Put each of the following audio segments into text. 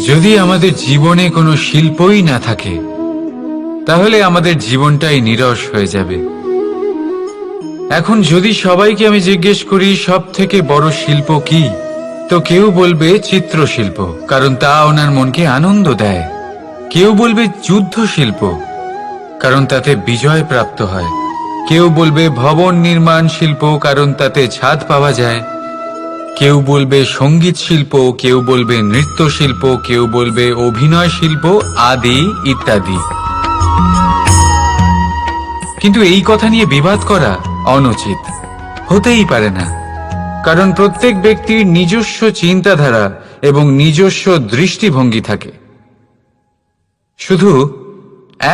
যদি আমাদের জীবনে কোনো শিল্পই না থাকে, তাহলে আমাদের জীবনটাই নিরস হয়ে যাবে। এখন যদি সবাইকে আমি জিজ্ঞেস করি সব থেকে বড় শিল্প কি, তো কেউ বলবে চিত্রশিল্প, কারণ তা ওনার মনকে আনন্দ দেয়। কেউ বলবে যুদ্ধ শিল্প, কারণ তাতে বিজয় প্রাপ্ত হয়। কেউ বলবে ভবন নির্মাণ শিল্প, কারণ তাতে ছাদ পাওয়া যায়। কেউ বলবে সঙ্গীত শিল্প, কেউ বলবে নৃত্য শিল্প, কেউ বলবে অভিনয় শিল্প আদি ইত্যাদি। কিন্তু এই কথা নিয়ে বিবাদ করা অনুচিত, হতেই পারে না, কারণ প্রত্যেক ব্যক্তির নিজস্ব চিন্তাধারা এবং নিজস্ব দৃষ্টিভঙ্গি থাকে। শুধু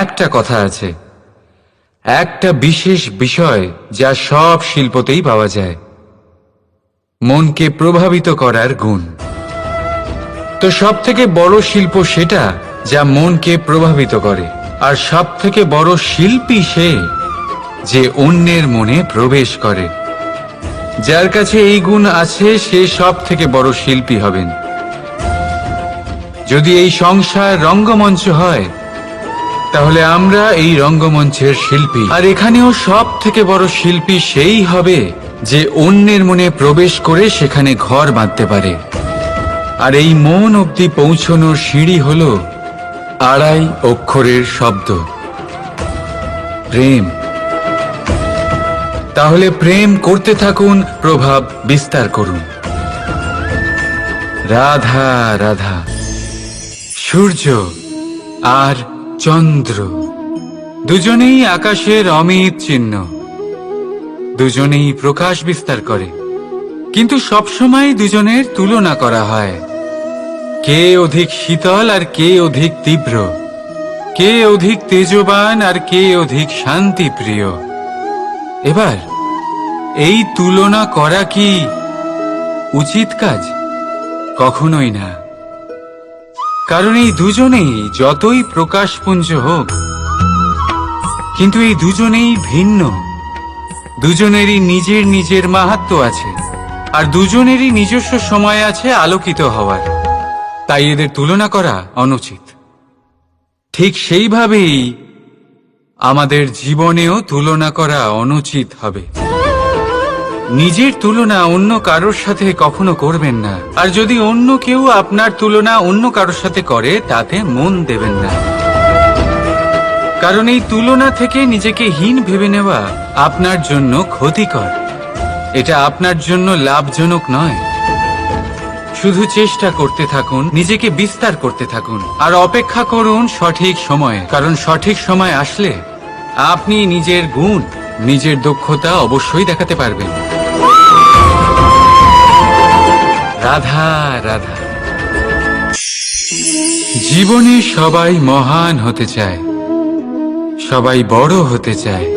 একটা কথা আছে, একটা বিশেষ বিষয় যা সব শিল্পতেই পাওয়া যায়, মনকে প্রভাবিত করার গুণ। তো সব থেকে বড় শিল্প সেটা যা মনকে প্রভাবিত করে, আর সব থেকে বড় শিল্পী সে যে অন্যের মনে প্রবেশ করে। যার কাছে এই গুণ আছে সে সব থেকে বড় শিল্পী হবেন। যদি এই সংসার রঙ্গমঞ্চ হয়, তাহলে আমরা এই রঙ্গমঞ্চের শিল্পী। আর এখানেও সব থেকে বড় শিল্পী সেই হবে যে অন্যের মনে প্রবেশ করে সেখানে ঘর বাঁধতে পারে। আর এই মন অবধি পৌঁছনোর সিঁড়ি হল 2.5 অক্ষরের শব্দ, প্রেম। তাহলে প্রেম করতে থাকুন, প্রভাব বিস্তার করুন। রাধা রাধা। সূর্য আর চন্দ্র দুজনেই আকাশের অমিত চিহ্ন, দুজনেই প্রকাশ বিস্তার করে, কিন্তু সবসময় দুজনের তুলনা করা হয়। কে অধিক শীতল আর কে অধিক তীব্র, কে অধিক তেজবান আর কে অধিক শান্তিপ্রিয়। এবার এই তুলনা করা কি উচিত কাজ? কখনোই না, কারণ এই দুজনেই যতই প্রকাশপুঞ্জ হোক, কিন্তু এই দুজনেই ভিন্ন। দুজনেরই নিজের নিজের মাহাত্ম্য আছে, আর দুজনেরই নিজস্ব সময় আছে আলোকিত হওয়ার। তাই এদের তুলনা করা অনুচিত। ঠিক সেইভাবেই আমাদের জীবনেও তুলনা করা অনুচিত হবে। নিজের তুলনা অন্য কারোর সাথে কখনো করবেন না, আর যদি অন্য কেউ আপনার তুলনা অন্য কারোর সাথে করে তাতে মন দেবেন না, কারণ এই তুলনা থেকে নিজেকে হীন ভেবে নেওয়া আপনার জন্য ক্ষতিকর। এটা আপনার জন্য লাভজনক নয়। শুধু চেষ্টা করতে থাকুন, নিজেকে বিস্তার করতে থাকুন, আর অপেক্ষা করুন সঠিক সময়ে, কারণ সঠিক সময় আসলে আপনি নিজের গুণ, নিজের দক্ষতা অবশ্যই দেখাতে পারবেন। রাধা রাধা। জীবনে সবাই মহান হতে চায়, সবাই বড় হতে চায়,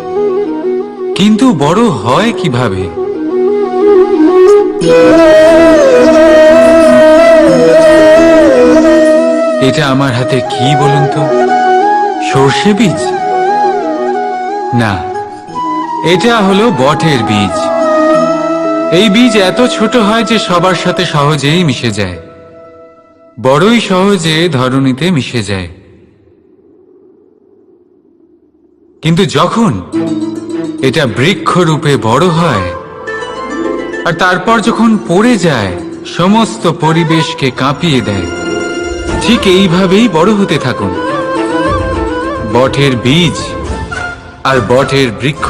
কিন্তু বড় হয় কিভাবে? এটা আমার হাতে কি বলুন তো? সর্ষে বীজ? না, এটা হলো বটের বীজ। এই বীজ এত ছোট হয় যে সবার সাথে সহজেই মিশে যায়, বড়ই সহজে ধরণীতে মিশে যায়। কিন্তু যখন এটা বৃক্ষরূপে বড় হয়, আর তারপর যখন পড়ে যায়, সমস্ত পরিবেশকে কাঁপিয়ে দেয়। ঠিক এইভাবেই বড় হতে থাকুন, বটের বীজ আর বটের বৃক্ষ।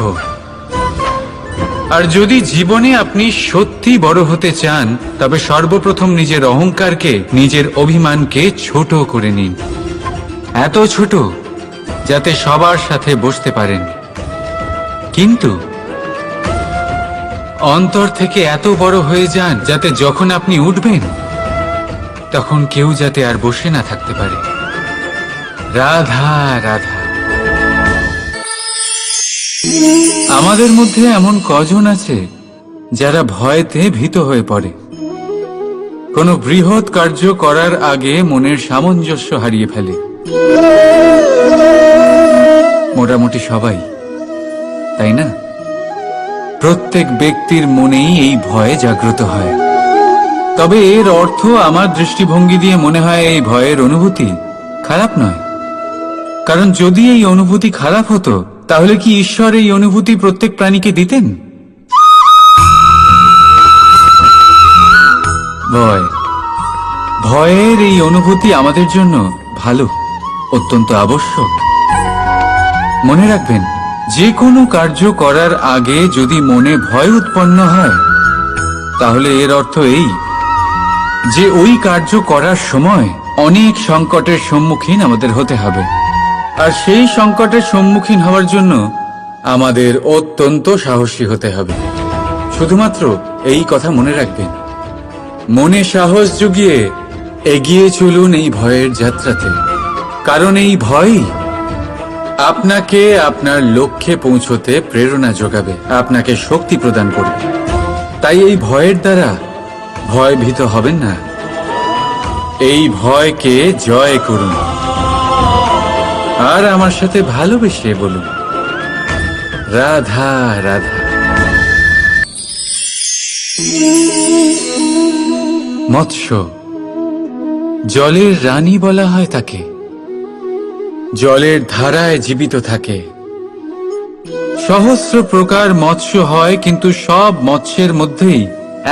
আর যদি জীবনে আপনি সত্যি বড় হতে চান, তবে সর্বপ্রথম নিজের অহংকারকে, নিজের অভিমানকে ছোট করে নিন। এত ছোট যাতে সবার সাথে বসতে পারেন, কিন্তু অন্তর থেকে এত বড় হয়ে যান যাতে যখন আপনি উঠবেন তখন কেউ যাতে আর বসে না থাকতে পারে। রাধা রাধা। আমাদের মধ্যে এমন কজন আছে যারা ভয়তে ভীত হয়ে পড়ে, কোনো বৃহৎ কার্য করার আগে মনের সামঞ্জস্য হারিয়ে ফেলে? মোটামুটি সবাই, তাই না? প্রত্যেক ব্যক্তির মনেই এই ভয় জাগ্রত হয়। তবে এর অর্থ আমার দৃষ্টিভঙ্গি দিয়ে মনে হয় এই ভয়ের অনুভূতি খারাপ নয়। কারণ যদি এই অনুভূতি খারাপ হতো তাহলে কি ঈশ্বর এই অনুভূতি প্রত্যেক প্রাণীকে দিতেন? ভয়ের এই অনুভূতি আমাদের জন্য ভালো, অত্যন্ত আবশ্যক। মনে রাখবেন, যে কোনো কার্য করার আগে যদি মনে ভয় উৎপন্ন হয় তাহলে এর অর্থ এই যে ওই কার্য করার সময় অনেক সংকটের সম্মুখীন আমাদের হতে হবে, আর সেই সংকটের সম্মুখীন হওয়ার জন্য আমাদের অত্যন্ত সাহসী হতে হবে। শুধুমাত্র এই কথা মনে রাখবেন, মনে সাহস জুগিয়ে এগিয়ে চলুন এই ভয়ের যাত্রাতে, কারণ এই ভয় আপনাকে আপনার লক্ষ্যে পৌঁছতে প্রেরণা যোগাবে, আপনাকে শক্তি প্রদান করবে। তাই এই ভয়ের দ্বারা ভয়ভীত হবেন না, এই ভয়কে জয় করুন। আর আমার সাথে ভালোবেসে বলুন, রাধা রাধা। মৎস্য, জলের রানী বলা হয় তাকে। জলের ধারায় জীবিত থাকে। সহস্র প্রকার মৎস্য হয়, কিন্তু সব মৎস্যের মধ্যেই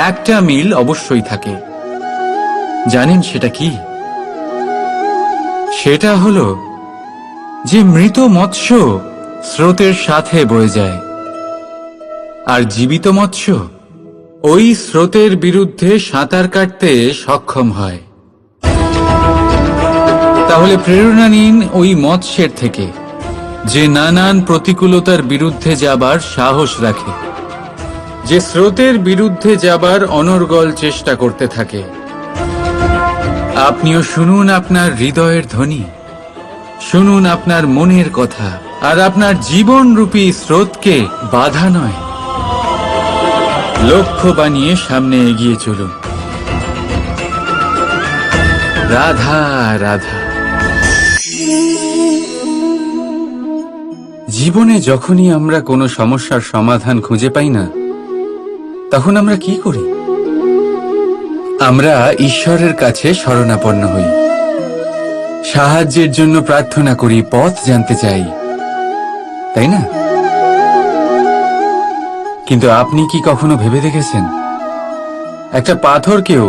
একটা মিল অবশ্যই থাকে। জানেন সেটা কি? সেটা হলো যে মৃত মৎস্য স্রোতের সাথে বয়ে যায়, আর জীবিত মৎস্য ওই স্রোতের বিরুদ্ধে সাঁতার কাটতে সক্ষম হয়। তাহলে প্রেরণা নিন ওই মৎস্যের থেকে, যে নানান প্রতিকূলতার বিরুদ্ধে যাবার সাহস রাখে, যে স্রোতের বিরুদ্ধে যাবার অনর্গল চেষ্টা করতে থাকে। আপনিও শুনুন আপনার হৃদয়ের ধ্বনি, শুনুন আপনার মনের কথা, আর আপনার জীবনরূপী স্রোতকে বাধা নয়, লক্ষ্য বানিয়ে সামনে এগিয়ে চলুন। রাধা রাধা। জীবনে যখনই আমরা কোনো সমস্যার সমাধান খুঁজে পাই না, তখন আমরা কি করি? আমরা ঈশ্বরের কাছে শরণাপন্ন হই, সাহায্যের জন্য প্রার্থনা করি, পথ জানতে চাই, তাই না? কিন্তু আপনি কি কখনো ভেবে দেখেছেন একটা পাথরকেও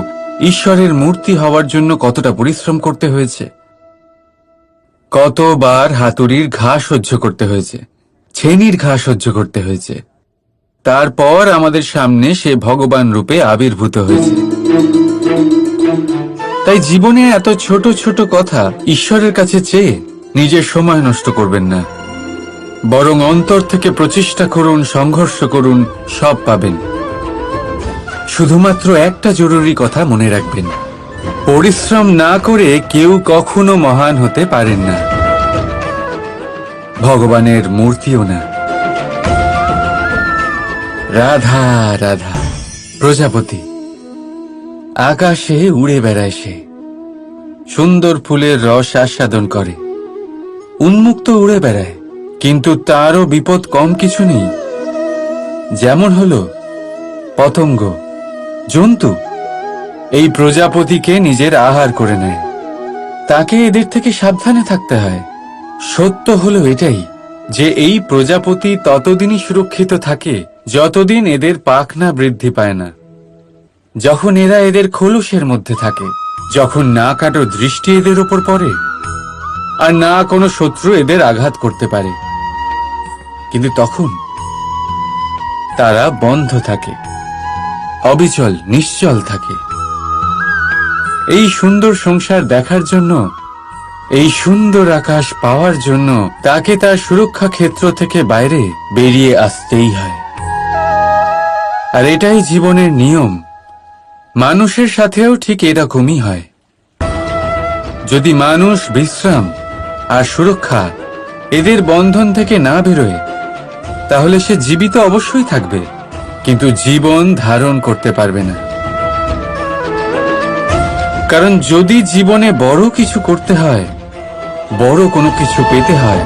ঈশ্বরের মূর্তি হওয়ার জন্য কতটা পরিশ্রম করতে হয়েছে? কতবার হাতুড়ির ঘা সহ্য করতে হয়েছে, ছেনির ঘা সহ্য করতে হয়েছে, তারপর আমাদের সামনে সে ভগবান রূপে আবির্ভূত হয়েছে। তাই জীবনে এত ছোট ছোট কথা ঈশ্বরের কাছে চেয়ে নিজের সময় নষ্ট করবেন না, বরং অন্তর থেকে প্রচেষ্টা করুন, সংঘর্ষ করুন, সব পাবেন। শুধুমাত্র একটা জরুরি কথা মনে রাখবেন, পরিশ্রম না করে কেউ কখনো মহান হতে পারেন না, ভগবানের মূর্তিও না। রাধা রাধা। প্রজাপতি আকাশে উড়ে বেড়ায়, সে সুন্দর ফুলের রস আস্বাদন করে, উন্মুক্ত উড়ে বেড়ায়, কিন্তু তারও বিপদ কম কিছু নেই। যেমন হলো পতঙ্গ, জন্তু এই প্রজাপতিকে নিজের আহার করে নেয়, তাকে এদের থেকে সাবধানে থাকতে হয়। সত্য হলো এটাই যে এই প্রজাপতি ততদিনই সুরক্ষিত থাকে যতদিন এদের পাখনা বৃদ্ধি পায় না। যখন এরা এদের খোলসের মধ্যে থাকে, যখন না কারো দৃষ্টি এদের উপর পড়ে, আর না কোনো শত্রু এদের আঘাত করতে পারে, কিন্তু তখন তারা বন্ধ থাকে, অবিচল নিশ্চল থাকে। এই সুন্দর সংসার দেখার জন্য, এই সুন্দর আকাশ পাওয়ার জন্য তাকে তার সুরক্ষা ক্ষেত্র থেকে বাইরে বেরিয়ে আসতেই হয়। আর এটাই জীবনের নিয়ম। মানুষের সাথেও ঠিক এরকমই হয়। যদি মানুষ বিশ্রাম আর সুরক্ষা এদের বন্ধন থেকে না বেরোয়, তাহলে সে জীবিত অবশ্যই থাকবে, কিন্তু জীবন ধারণ করতে পারবে না। কারণ যদি জীবনে বড় কিছু করতে হয়, বড় কোনো কিছু পেতে হয়,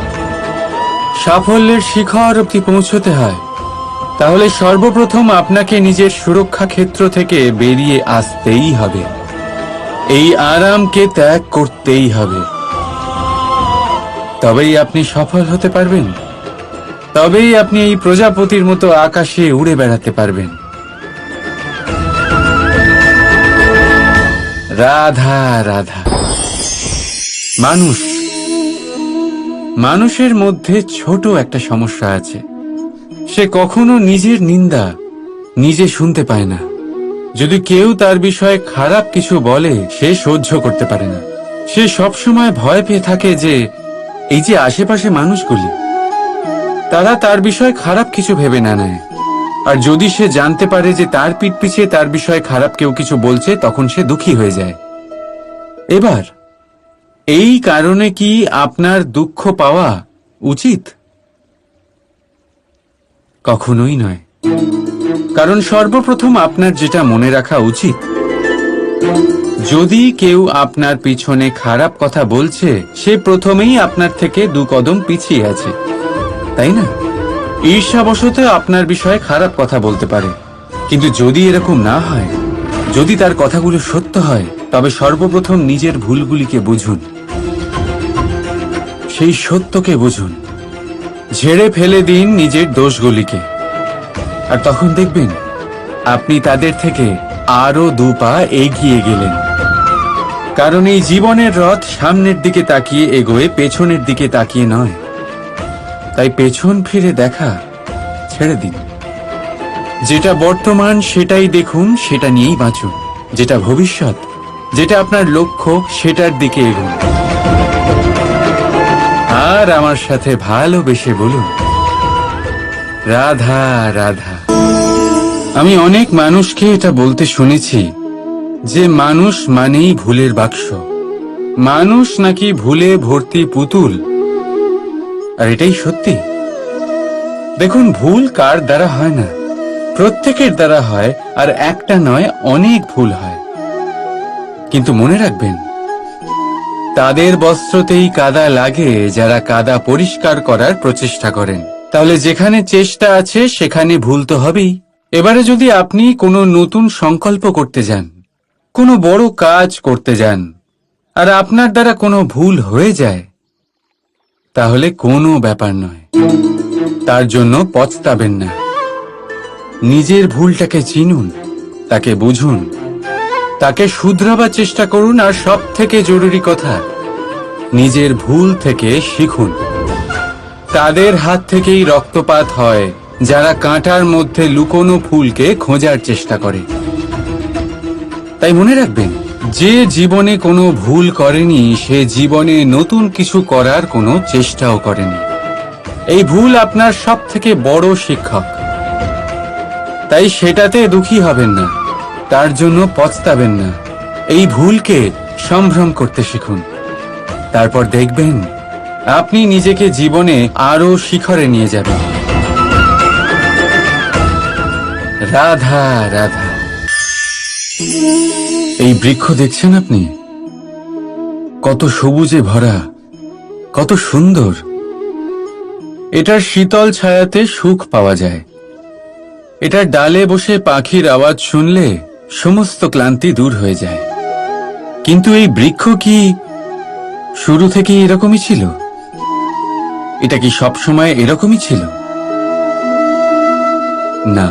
সাফল্যের শিখর অবধি পৌঁছতে হয়, তাহলে সর্বপ্রথম আপনাকে নিজের সুরক্ষা ক্ষেত্র থেকে বেরিয়ে আসতেই হবে। এই আরামকে ত্যাগ করতেই হবে। তবেই আপনি সফল হতে পারবেন। তবেই আপনি এই প্রজাপতির মতো আকাশে উড়ে বেড়াতে পারবেন। রাধা রাধা। মানুষের মধ্যে ছোট একটা সমস্যা আছে। সে কখনো নিজের নিন্দা নিজে শুনতে পায় না। যদি কেউ তার বিষয়ে খারাপ কিছু বলে, সে সহ্য করতে পারে না। সে সবসময় ভয় পেয়ে থাকে যে এই যে আশেপাশে মানুষগুলি, তারা তার বিষয়ে খারাপ কিছু ভেবে না নেয়। আর যদি সে জানতে পারে যে তার পিঠ পিছিয়ে তার বিষয়ে খারাপ কেউ কিছু বলছে, তখন সে দুঃখী হয়ে যায়। এবার এই কারণে কি আপনার দুঃখ পাওয়া উচিত? কখনোই নয়। কারণ সর্বপ্রথম আপনার যেটা মনে রাখা উচিত, যদি কেউ আপনার পিছনে খারাপ কথা বলছে, সে প্রথমেই আপনার থেকে 2 কদম পিছিয়ে আছে, তাই না? ঈর্ষাবশত আপনার বিষয়ে খারাপ কথা বলতে পারে, কিন্তু যদি এরকম না হয়, যদি তার কথাগুলো সত্য হয়, তবে সর্বপ্রথম নিজের ভুলগুলিকে বুঝুন, সেই সত্যকে বুঝুন, ঝেড়ে ফেলে দিন নিজের দোষগুলিকে। আর তখন দেখবেন আপনি তাদের থেকে আরো 2 পা এগিয়ে গেলেন। কারণ এই জীবনের রথ সামনের দিকে তাকিয়ে এগোয়, পেছনের দিকে তাকিয়ে নয়। তাই পেছন ফিরে দেখা ছেড়ে দিন। যেটা বর্তমান সেটাই দেখুন, সেটা নিয়েই বাঁচুন। যেটা ভবিষ্যৎ, যেটা আপনার লক্ষ্য, সেটার দিকে এগোন। আর আমার সাথে ভালোবেসে বলুন, রাধা রাধা। আমি অনেক মানুষকে এটা বলতে শুনেছি যে মানুষ মানেই ভুলের বাক্স, মানুষ নাকি ভুলে ভর্তি পুতুল। আর এটাই সত্যি। দেখুন, ভুল কার দ্বারা হয় না, প্রত্যেকের দ্বারা হয়। আর একটা নয়, অনেক ভুল হয়। কিন্তু মনে রাখবেন, তাদের বস্ত্রতেই কাদা লাগে যারা কাদা পরিষ্কার করার প্রচেষ্টা করেন। তাহলে যেখানে চেষ্টা আছে সেখানে ভুল তো হবেই। এবারে যদি আপনি কোনো নতুন সংকল্প করতে যান, কোনো বড় কাজ করতে যান, আর আপনার দ্বারা কোনো ভুল হয়ে যায়, তাহলে কোনো ব্যাপার নয়, তার জন্য পস্তাবেন না। নিজের ভুলটাকে চিনুন, তাকে বুঝুন, তাকে শুধরাবার চেষ্টা করুন। আর সব থেকে জরুরি কথা, নিজের ভুল থেকে শিখুন। তাদের হাত থেকেই রক্তপাত হয় যারা কাঁটার মধ্যে লুকোনো ফুলকে খোঁজার চেষ্টা করে। তাই মনে রাখবেন, যে জীবনে কোনো ভুল করেনি, সে জীবনে নতুন কিছু করার কোনো চেষ্টাও করেনি। এই ভুল আপনার সব থেকে বড় শিক্ষক। তাই সেটাতে দুঃখী হবেন না, তার জন্য পস্তাবেন না। এই ভুলকে সম্ভ্রম করতে শিখুন। তারপর দেখবেন আপনি নিজেকে জীবনে আরো শিখরে নিয়ে যাবেন। রাধা রাধা। এই বৃক্ষ দেখছেন আপনি? কত সবুজে ভরা, কত সুন্দর। এটার শীতল ছায়াতে সুখ পাওয়া যায়। এটার ডালে বসে পাখির আওয়াজ শুনলে সমস্ত ক্লান্তি দূর হয়ে যায়। কিন্তু এই বৃক্ষ কি শুরু থেকেই এরকমই ছিল? এটা কি সবসময় এরকমই ছিল? না।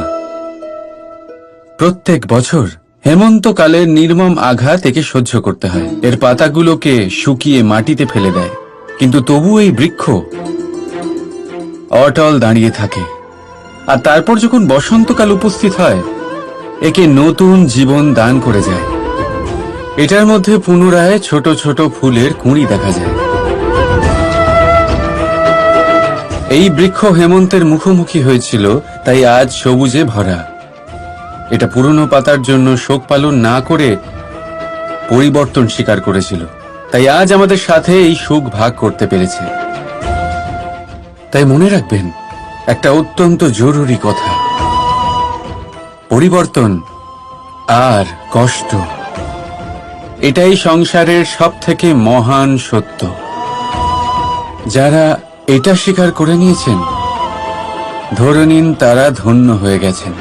প্রত্যেক বছর হেমন্তকালের নির্মম আঘাত একে সহ্য করতে হয়। এর পাতাগুলোকে শুকিয়ে মাটিতে ফেলে দেয়, কিন্তু তবু এই বৃক্ষ অটল দাঁড়িয়ে থাকে। আর তারপর যখন বসন্তকাল উপস্থিত হয়, একে নতুন জীবন দান করে যায়। এটার মধ্যে পুনরায় ছোট ছোট ফুলের কুঁড়ি দেখা যায়। এই বৃক্ষ হেমন্তের মুখোমুখি হয়েছিল, তাই আজ সবুজে ভরা। এটা পুরনো পাতার জন্য শোক পালন না করে পরিবর্তন স্বীকার করেছিল, তাই আজ আমাদের সাথে এই সুখ ভাগ করতে পেরেছে। তাই মনে রাখবেন একটা অত্যন্ত জরুরি কথা, পরিবর্তন আর কষ্ট, এটাই সংসারের সবথেকে মহান সত্য। যারা এটা স্বীকার করে নিয়েছেন, ধরে নিন তারা ধন্য হয়ে গেছেন।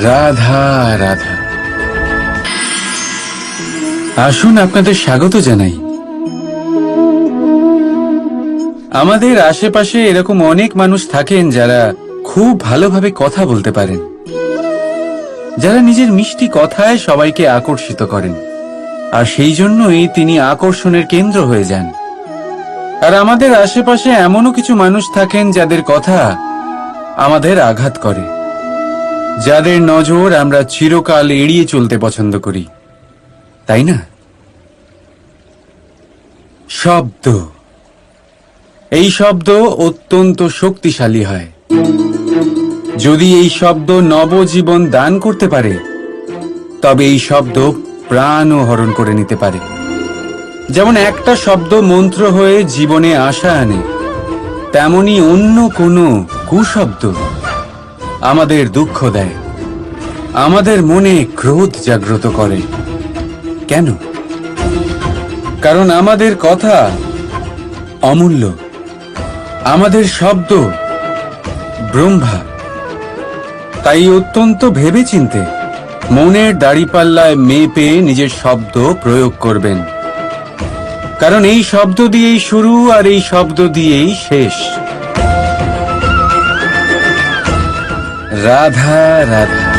রাধা রাধা। আসুন আপনাদের স্বাগত জানাই। আমাদের আশেপাশে এরকম অনেক মানুষ থাকেন যারা খুব ভালোভাবে কথা বলতে পারেন, যারা নিজের মিষ্টি কথায় সবাইকে আকর্ষিত করেন, আর সেই জন্যই তিনি আকর্ষণের কেন্দ্র হয়ে যান। আর আমাদের আশেপাশে এমনও কিছু মানুষ থাকেন যাদের কথা আমাদের আঘাত করে, যাদের নজর আমরা চিরকাল এড়িয়ে চলতে পছন্দ করি, তাই না? শব্দ, এই শব্দ অত্যন্ত শক্তিশালী হয়। যদি এই শব্দ নবজীবন দান করতে পারে, তবে এই শব্দ প্রাণও হরণ করে নিতে পারে। যেমন একটা শব্দ মন্ত্র হয়ে জীবনে আশা আনে, তেমনি অন্য কোনো কুশব্দ আমাদের দুঃখ দেয়, আমাদের মনে ক্রোধ জাগ্রত করে। কেন? কারণ আমাদের কথা অমূল্য, আমাদের শব্দ ব্রহ্মা। তাই অত্যন্ত ভেবেচিন্তে মনের দাড়িপাল্লায় মেপে নিজের শব্দ প্রয়োগ করবেন, কারণ এই শব্দ দিয়েই শুরু আর এই শব্দ দিয়েই শেষ। রাধা রাধা।